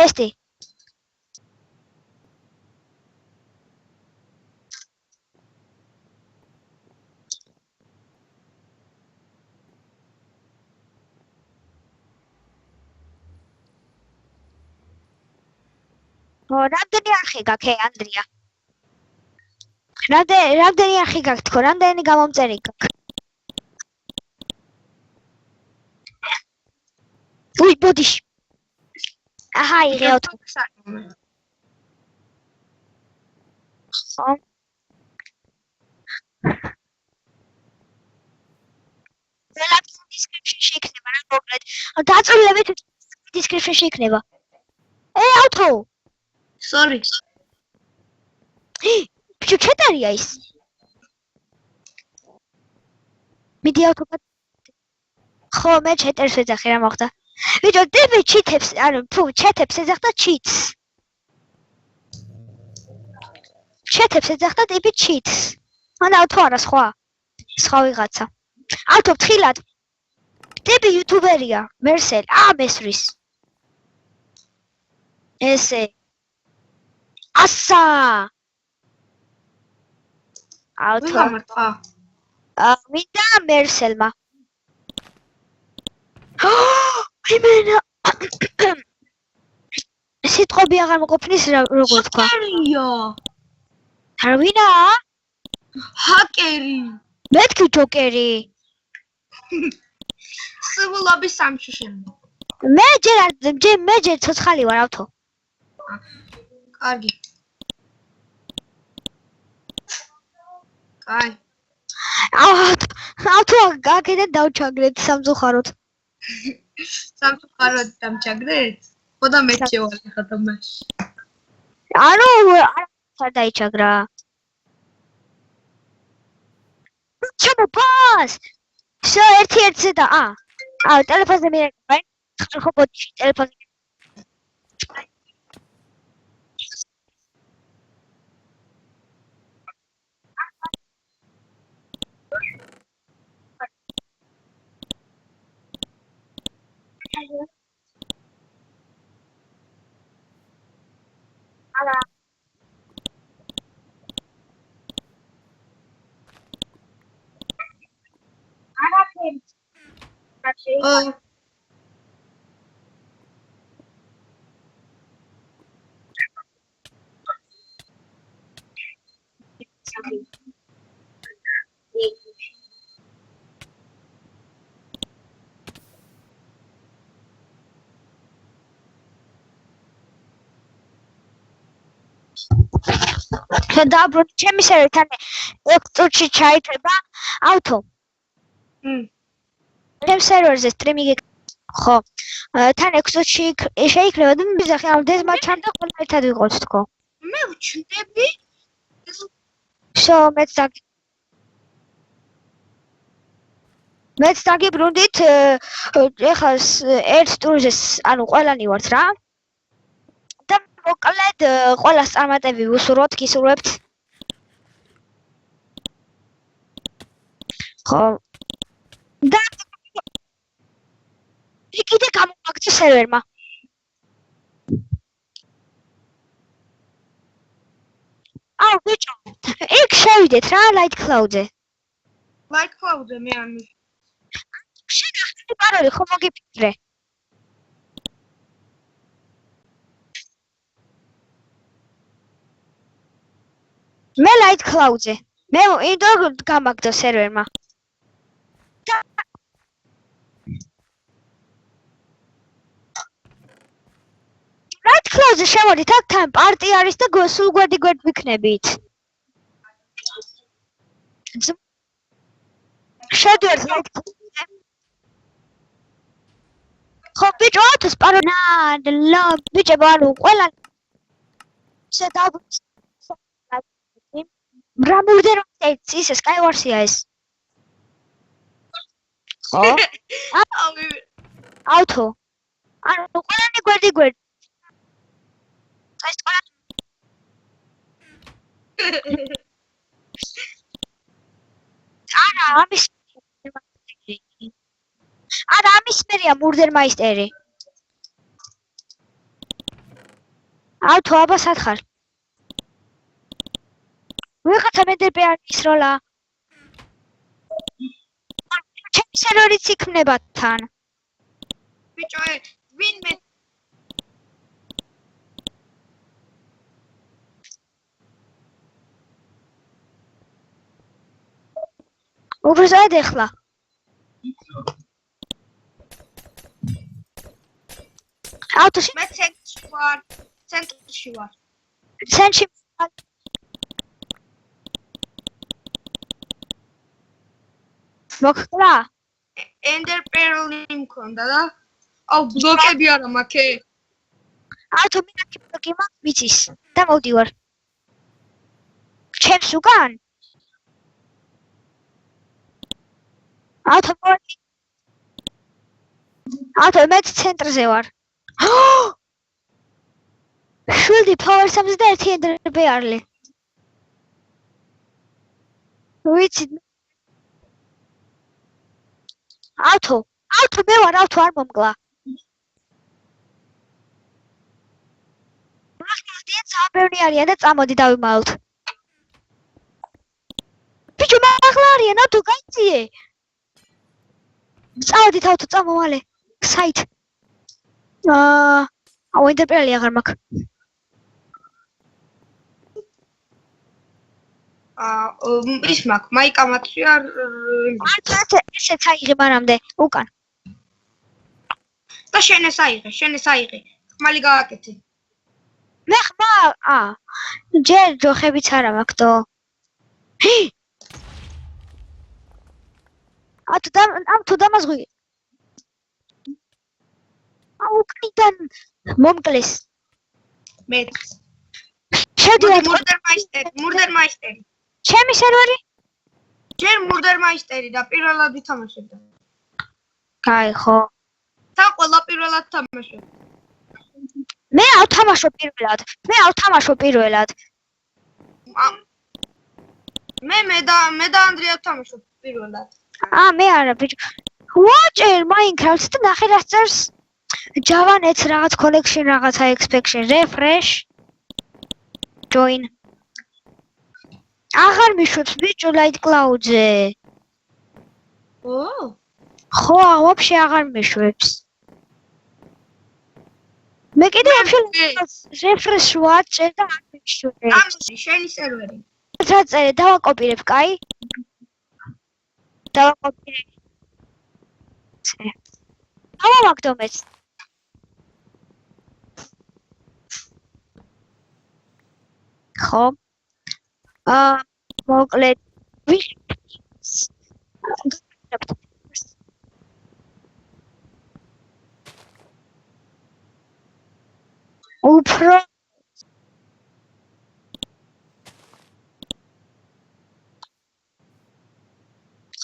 ჩესტი. რამდენი არხი გაქვს, ანდრია? რამდენი არხი გაქვს თქო, რამდენი გამომწერი გაქვს? უი, ბოდიში. აჰა, იღეო თუ. ხო. description-ში იქნება რა მოკლედ. დაწვრილებით description-ში იქნება. ავთო. Sorry. ბიჭო, ჩეტარია ის. მიდი ავთო. ხო, მე ჩეტერს ვეძახი რა მოხდა. ბიჭო, დები ჩიტებს, ანუ ჩეტებს ეძახდა ჩიტს. ჩეტებს ეძახდა დები ჩიტს. ან ავთო არა სხვა. სხვა ვიღაცა. ავთო ფრთხილად. დები იუთუბერია, მერსელ, მესვრის. ესე. ასა. ავთო. გამარტყა. მინდა მერსელმა. იმენა. სიტყვები აღარ მოყოფნის როგორ თქვა. ჰაკერია. არა ვინა? ჰაკერი. მეთქი ჯოკერი. სულობის სამშუშენი. მე ჯერ ცოცხალი ვარ ავთო. კარგი. კაი. ავთო აქედან დავჩაგრეთ სამწუხაროდ. სამწუხაროდ დამჩაგრეთ? ხოდა მე შევალე ხოდა მაშ. ანუ არ დაიჩაგრა. ჩემო პას. შო ერთ-ერთზე და ტელეფონზე მირეკავ. ხო ბოდიში ტელეფონზე. არა. დაბრუნ ჩემი სერვერთან 6 წუთში ჩაითება ავთო. ჩემ სერვერზე სტრიმინგი ხო. თან 6 წუთში შეიქნება და მიზახი ამ დეზმა ჩამდა ყველა ერთად ვიყოთ თქო. მე ვჩნდები. შო მეც დაგიბრუნდით ეხლა ერთ ტურზე ანუ ყველანი ვართ რა. და მოკლედ ყველას წარმატები ვუსურვოთ, გისურვებთ. ხო. და კიდე გამომაგწო სერვერმა. ბიჭო, იქ შევიდეთ რა Light Cloud-ზე. Light Cloud-ზე მე არ მივ. შეგახსენე პაროლი ხო მოგიფიქრე. მე Light Cloud-ზე. მე ინდო გამაგდო სერვერმა. Light Cloud-ზე შევარდით, აქ თან პარტი არის და სულ გვერდ ვიქნებით. შედვართ Light Cloud-ზე. ხო ბიჭო, ათოს პაროლა ბიჭებო, ანუ ყველა შედაგვით რა მოვიდერო ის Skywars-ია ეს. ხო? ავთო. ანუ ყველანი გვერდ. ეს ყველა ამის მერია მურდერმაისტერი. ავთო აბა სათხარ. ვიღაცა მენდერბე არის როლა. ჩემი სერვერიც იქნება თან. ბიჭო, ვინმე უბრალოდ ეხლა. ავთოში მე ცენტრში ვარ. ცენტრში მოგხდა? ender pearl-ი მქონდა და აუ ბლოკები არა მაქვს. ავთო მინაკი ბლოკი მაქვს ვიცის და მოვდივარ. ჩემს უკან? ავთო მე ცენტრზე ვარ. შვიდი power 61 ender pearl-ი. ვიცი ავთო მე ვარ ავთო არ მომგლა. მაგდიან საბერნი არიან და წამოდი დავიმალოთ. ბიჭო მაგლა არიან ავთო გაიძიე. წავედით ავთო წამოვალე. საით. აუ ინტერპრეტი აღარ მაქვს. ის მაქვს მაიკა მაქვს არ ესეც აიღე მანამდე უკან. და შენ ეს აიღე. ხმალი გააკეთე. მე ხმა ჯერ ჯოხებიც არა მაქვს დო. ავთო დამაზღვი. უკნიდან მომკლეს. მე შედიოთ მურდერმაისტერი. ჩემი სერვერი? ჯერ მურდერმაისტერი და პირველად ითამაშებდა. კაი ხო. თან ყველა პირველად თამაშობ. მე ავთამაშო პირველად. მე და ანდრია ვთამაშობ პირველად. მე არა ბიჭო. ვაჭერ Minecraft-ს და ნახე რა წერს. Java-net რაღაც collection რაღაცა expansion refresh join. აღარ მიშვებს ბიჭო light cloud-ზე. ხო, ვაფშე აღარ მიშვებს. მე კიდე ვაფშე refresh ვაჭერ და არ მიშვებს. ამში შენი სერვერი. რა წერე, დავაკოპირებ, კაი? დავაკოპირებ. დავამაგდომეც. ხო. მოკლედ უფრო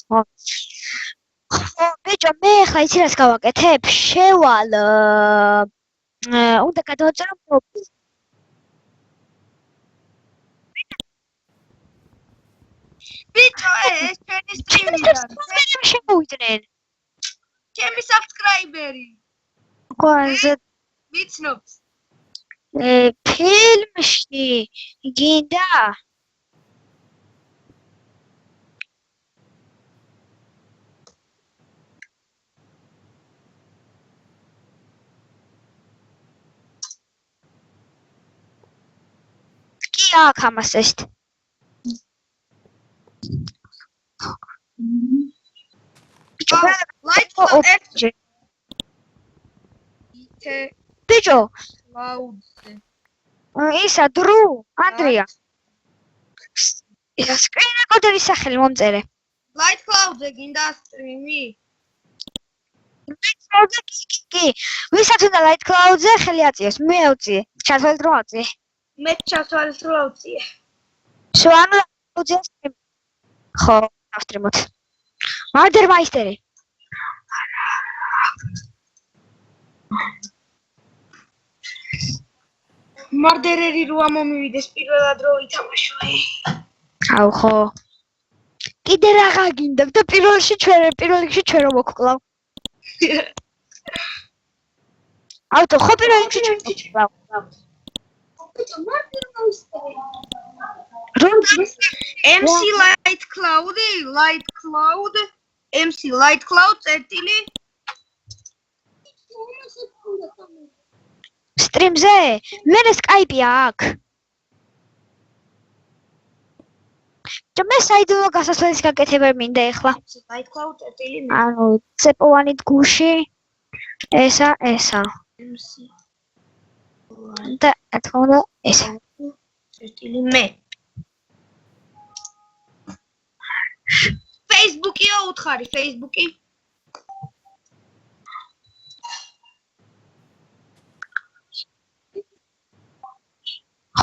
ხო ბიჭო მე ხა იცი რას გავაკეთებ შევალ უნდა გადავწერო პრობლემი ბიჭო ეს ჩვენი სტრიმია შემოვიდნენ ჩემი საბსკრაიბერი ყანზე ვიცნობ ფილმში გინდა აქ ამას ესეთ ბიჭო ისა დრო ანდრია ისა სკრინ რეკორდერის სახელი მომწერე Light Cloud-ზე გინდა სტრიმი კი ვისაც უნდა Light Cloud-ზე ხელი აწიოს მე ავწიე ჩათვალეთ რომ აწიე მე ჩათვალეთ რომ ავწიე სვანო Cloud-ზე სტრიმი ხო ავსტრიმოთ მარდერმაისტერი მარდერერი რო ამომივიდეს პირველად რო ითამაშო აუ ხო კიდე რაღა გინდა და პირველ რიგში ჩვენ რომ მოგკლავ აუტო ხო პირველ რიგში ჩვენ მოგკლავ MC Light Cloud, MC Light Cloud წერტილი სტრიმზე? მე Skype-ი აქვს. მე საიდუმლო გასასვლელის გაკეთება მინდა ეხლა. Light Cloud წერტილი ანუ ცეპოვანი გუში ესა. MC და ეთქოდა ესა. წერტილი მე. Facebook-ია უთხარი, Facebook-ი.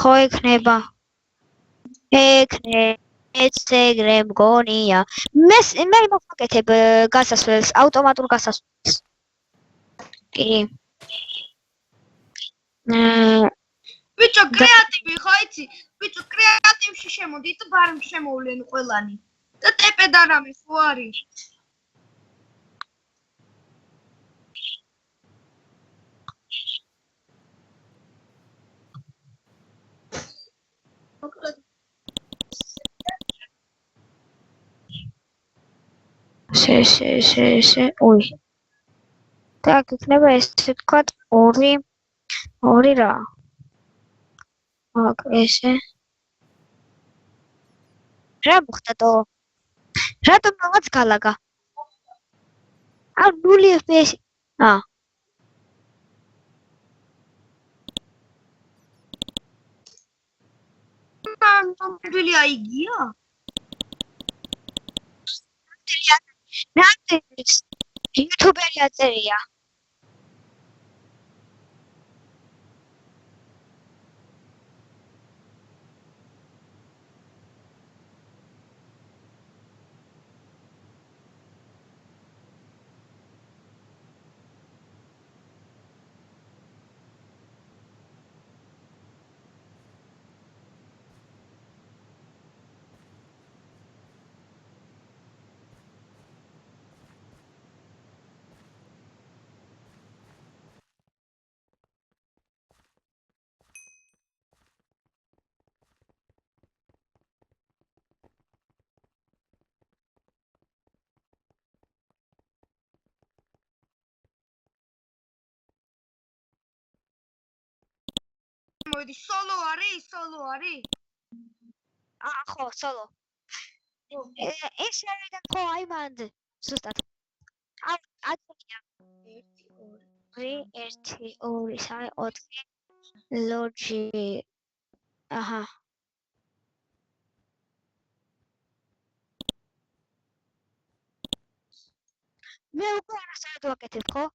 ხო ექნება. ეცეგრე მგონია. მე მოვაკეთებ გასასვლელს, ავტომატურ გასასვლელს. კი. ბიჭო, კრეატივი ხო იცი? ბიჭო, კრეატივში შემოდით, ბარემ შემოვლენ ყველანი. და ტეპედ არამე ხო არის? შე. ой. так, იქნება ესე ვთქვათ, ორი რა. აქ ესე. რა მოხდათო? რატომ რაღაც გალაგა? ა 0 FPS. მომბილი აიგია? ნაწერის YouTuber-ი აწერია. მოდი, სოლო არის? ხო, სოლო. ეს შევიდან ხო აი მანდ ზუსტად. აწია. 1 2 4 ლოჯი. აჰა. მე უკვე არასდროს ვაკეთებ, ხო?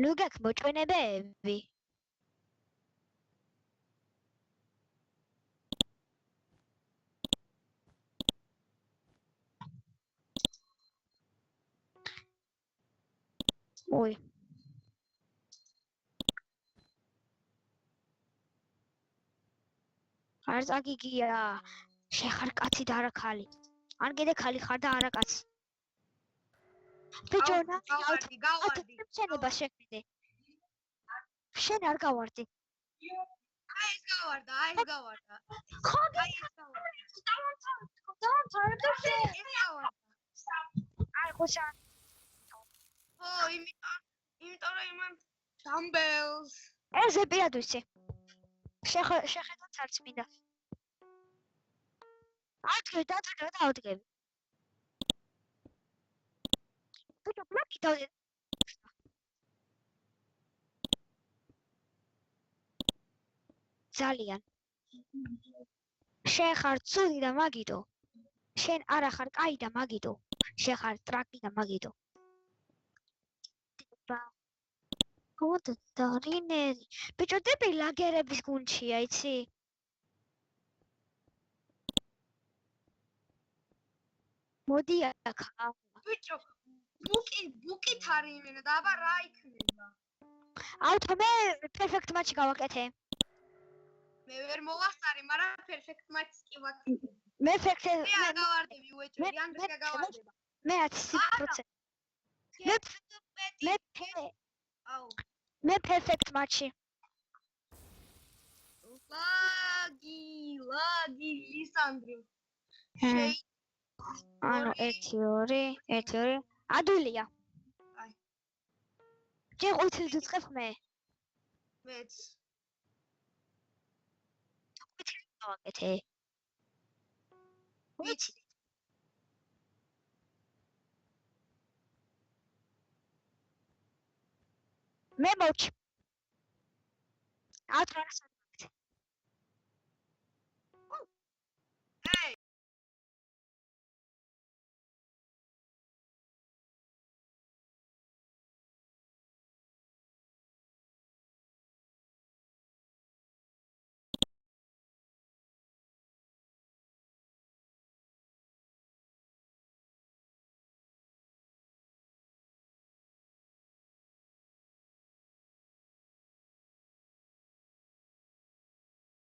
ნუ გაქვს მოჭვენებები? ой. არ წაგიგია. შეხარ კაცი და არა ხალი. ან კიდე ხალი ხარ და არა კაცი. ბიჭო, გავარდი. შენება შექმნე. შენ არ გავარდი. აი ეს გავარდა. ხო, აი ეს გავარდა. აი ხოშა. ო, იმიტომ რომ იმან dumbbells. ეს ეპირადვისი. შეხედოთ არც მინდა. ავდგები. ბიჭო, ბლოკი დავდე. ძალიან. შენ ხარ ცუდი და მაგიდო. შენ არა ხარ კაი და მაგიდო. შენ ხარ ტრაკი და მაგიდო. გოდ დარინერი. ბიჭო, დები ლაგერების გუნდშია, იცი? მოდი აქა. ბიჭო, ბუკით არის იმენა და აბა რა იქნება? ავთო მე პერფექტ მატჩი გავაკეთე. მე ვერ მოვასწარი, მაგრამ პერფექტ მატჩს კი ვაკეთე. მე ფექტ მე არ გავარდები უეჭველი, ანდრია გავარდება. მე 100%. მე მე perfect match-ი. ლაგი, ლისანდრო. ანუ 1-2 ადვილია. აი, ჯერ ყუთილ დუწყებ მე. მეც. ყუთილ დავაკეთე. ვიცი. მე მოჩ. ათრას